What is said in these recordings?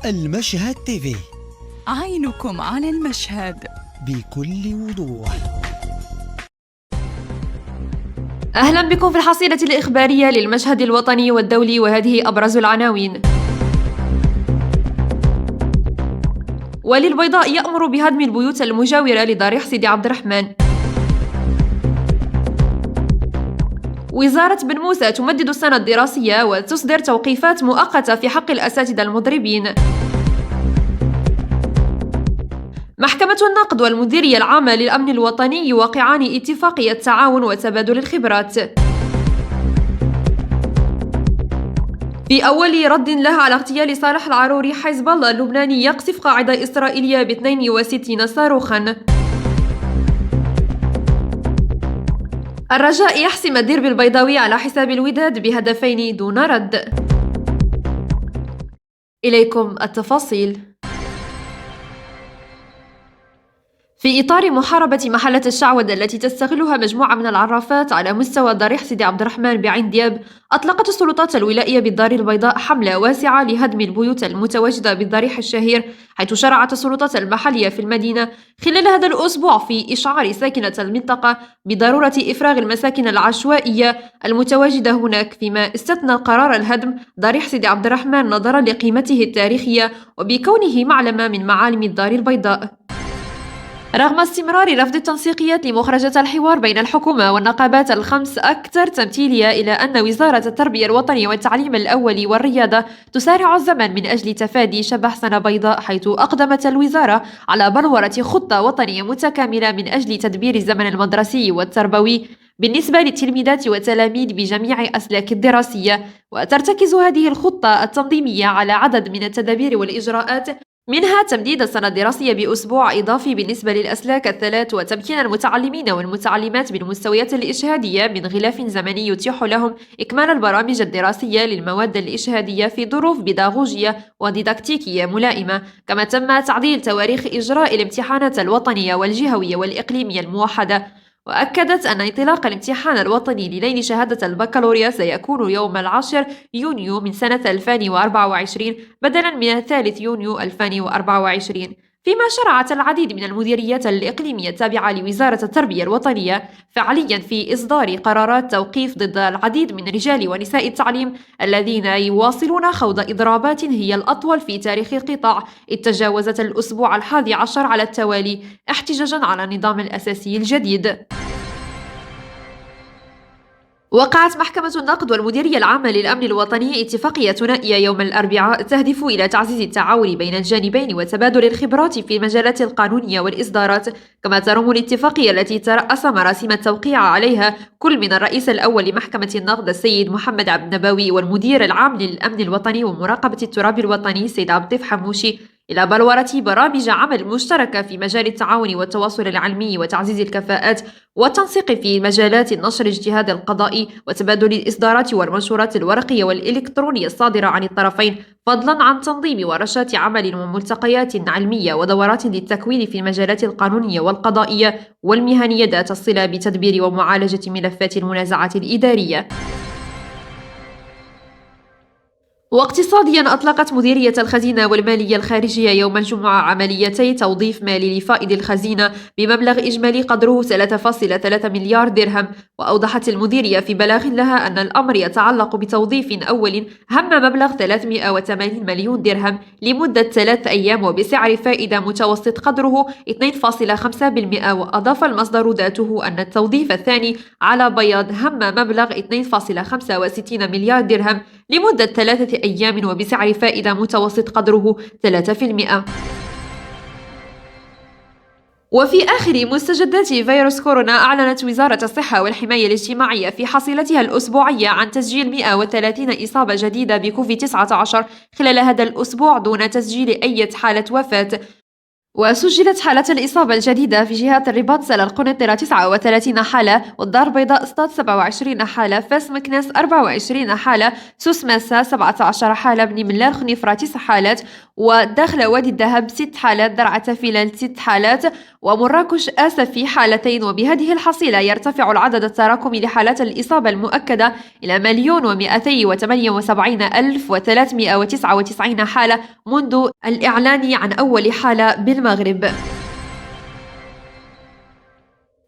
المشهد تيفي، عينكم على المشهد بكل وضوح. أهلا بكم في الحصيلة الإخبارية للمشهد الوطني والدولي، وهذه أبرز العناوين. والي البيضاء يأمر بهدم البيوت المجاورة لضريح سيدي عبد الرحمن. وزارة بن موسى تمدد السنة الدراسية وتصدر توقيفات مؤقتة في حق الأساتذة المضربين. محكمة النقد والمديرية العامة للأمن الوطني يوقعان اتفاقية تعاون وتبادل الخبرات. في أول رد له على اغتيال صالح العروري، حزب الله اللبناني يقصف قاعدة إسرائيلية ب 62 صاروخاً. الرجاء يحسم الديربي البيضاوي على حساب الوداد بهدفين دون رد. إليكم التفاصيل. في إطار محاربة محلة الشعوذة التي تستغلها مجموعة من العرافات على مستوى ضريح سيدي عبد الرحمن بعين دياب، أطلقت السلطات الولائية بالدار البيضاء حملة واسعة لهدم البيوت المتواجدة بالضريح الشهير، حيث شرعت السلطات المحلية في المدينة خلال هذا الأسبوع في إشعار ساكنة المنطقة بضرورة إفراغ المساكن العشوائية المتواجدة هناك، فيما استثنى قرار الهدم ضريح سيدي عبد الرحمن نظرا لقيمته التاريخية وبكونه معلمة من معالم الدار البيضاء. رغم استمرار رفض التنسيقيات لمخرجة الحوار بين الحكومة والنقابات الخمس أكثر تمثيلية، إلى أن وزارة التربية الوطنية والتعليم الأولي والرياضة تسارع الزمن من أجل تفادي شبح سنة بيضاء، حيث أقدمت الوزارة على بلورة خطة وطنية متكاملة من أجل تدبير الزمن المدرسي والتربوي بالنسبة للتلميذات والتلاميذ بجميع أسلاك الدراسية. وترتكز هذه الخطة التنظيمية على عدد من التدابير والإجراءات، منها تمديد السنة الدراسية بأسبوع إضافي بالنسبة للأسلاك الثلاث، وتمكين المتعلمين والمتعلمات بالمستويات الإجهادية من غلاف زمني يتيح لهم إكمال البرامج الدراسية للمواد الإجهادية في ظروف بيداغوجية وديداكتيكية ملائمة. كما تم تعديل تواريخ إجراء الامتحانات الوطنية والجهوية والإقليمية الموحدة. وأكدت أن انطلاق الامتحان الوطني لنيل شهادة البكالوريا سيكون يوم 10 يونيو من سنة 2024 بدلاً من 3 يونيو 2024، فيما شرعت العديد من المديريات الإقليمية التابعة لوزارة التربية الوطنية فعلياً في إصدار قرارات توقيف ضد العديد من رجال ونساء التعليم الذين يواصلون خوض إضرابات هي الأطول في تاريخ القطاع، إذ تجاوزت الأسبوع 11 على التوالي احتجاجاً على النظام الأساسي الجديد. وقعت محكمة النقد والمديرية العامة للأمن الوطني اتفاقية ثنائية يوم الأربعاء تهدف إلى تعزيز التعاون بين الجانبين وتبادل الخبرات في المجالات القانونية والإصدارات. كما ترم الاتفاقية التي ترأس مراسم التوقيع عليها كل من الرئيس الأول لمحكمة النقد السيد محمد عبد النبوي والمدير العام للأمن الوطني ومراقبة التراب الوطني السيد عبد اللطيف حموشي إلى بلورة برامج عمل مشتركة في مجال التعاون والتواصل العلمي وتعزيز الكفاءات والتنسيق في مجالات النشر الاجتهاد القضائي وتبادل الإصدارات والمنشورات الورقية والإلكترونية الصادرة عن الطرفين، فضلا عن تنظيم ورشات عمل وملتقيات علمية ودورات للتكوين في المجالات القانونية والقضائية والمهنية ذات الصلة بتدبير ومعالجة ملفات المنازعات الإدارية. واقتصاديا، أطلقت مديرية الخزينة والمالية الخارجية يوم الجمعة عمليتي توظيف مالي لفائض الخزينة بمبلغ إجمالي قدره 3.3 مليار درهم. وأوضحت المديرية في بلاغ لها أن الأمر يتعلق بتوظيف أول هم مبلغ 380 مليون درهم لمدة 3 أيام وبسعر فائدة متوسط قدره 2.5%. وأضاف المصدر ذاته أن التوظيف الثاني على بياض هم مبلغ 2.65 مليار درهم لمدة 3 أيام وبسعر فائدة متوسط قدره 3%. وفي آخر مستجدات فيروس كورونا، أعلنت وزارة الصحة والحماية الاجتماعية في حصيلتها الأسبوعية عن تسجيل 130 إصابة جديدة بكوفيد-19 خلال هذا الأسبوع دون تسجيل أي حالة وفاة. وسجلت حالة الإصابة الجديدة في جهات الرباط سلا القنيطرة 39 حالة، والدار البيضاء اسطات 27 حالة، فاس مكناس 24 حالة، سوس ماسا 17 حالة، بني ملال خنيفرة 9 حالات، وداخل وادي الذهب 6 حالات، درعا فيلان 6 حالات، ومراكش آسف في حالتين. وبهذه الحصيلة يرتفع العدد التراكمي لحالات الإصابة المؤكدة إلى 1,278,399 حالة منذ الإعلان عن أول حالة بالمغرب.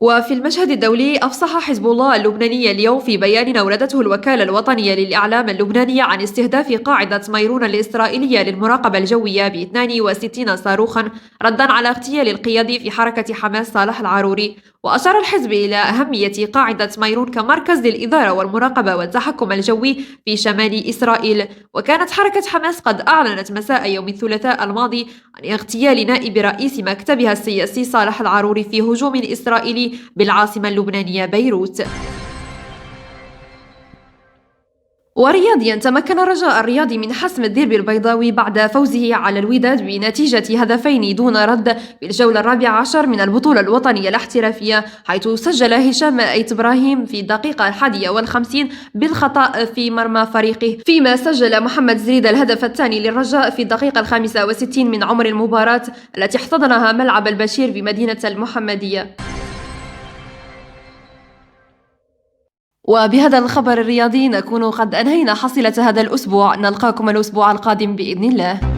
وفي المشهد الدولي أفصح حزب الله اللبناني اليوم في بيان أوردته الوكالة الوطنية للإعلام اللبنانية عن استهداف قاعدة ميرون الإسرائيلية للمراقبة الجوية ب 62 صاروخا ردا على اغتيال القيادي في حركة حماس صالح العروري. وأشار الحزب إلى أهمية قاعدة ميرون كمركز للإدارة والمراقبة والتحكم الجوي في شمال إسرائيل. وكانت حركة حماس قد أعلنت مساء يوم الثلاثاء الماضي عن اغتيال نائب رئيس مكتبها السياسي صالح العروري في هجوم إسرائيلي بالعاصمة اللبنانية بيروت. ورياضيا، تمكن الرجاء الرياضي من حسم الديربي البيضاوي بعد فوزه على الوداد بنتيجة هدفين دون رد في الجولة 14 من البطولة الوطنية الاحترافية، حيث سجل هشام أيت إبراهيم في الدقيقة 51 بالخطأ في مرمى فريقه، فيما سجل محمد زريد الهدف الثاني للرجاء في الدقيقة 65 من عمر المباراة التي احتضنها ملعب البشير بمدينة المحمدية. وبهذا الخبر الرياضي نكون قد أنهينا حصيلة هذا الأسبوع، نلقاكم الأسبوع القادم بإذن الله.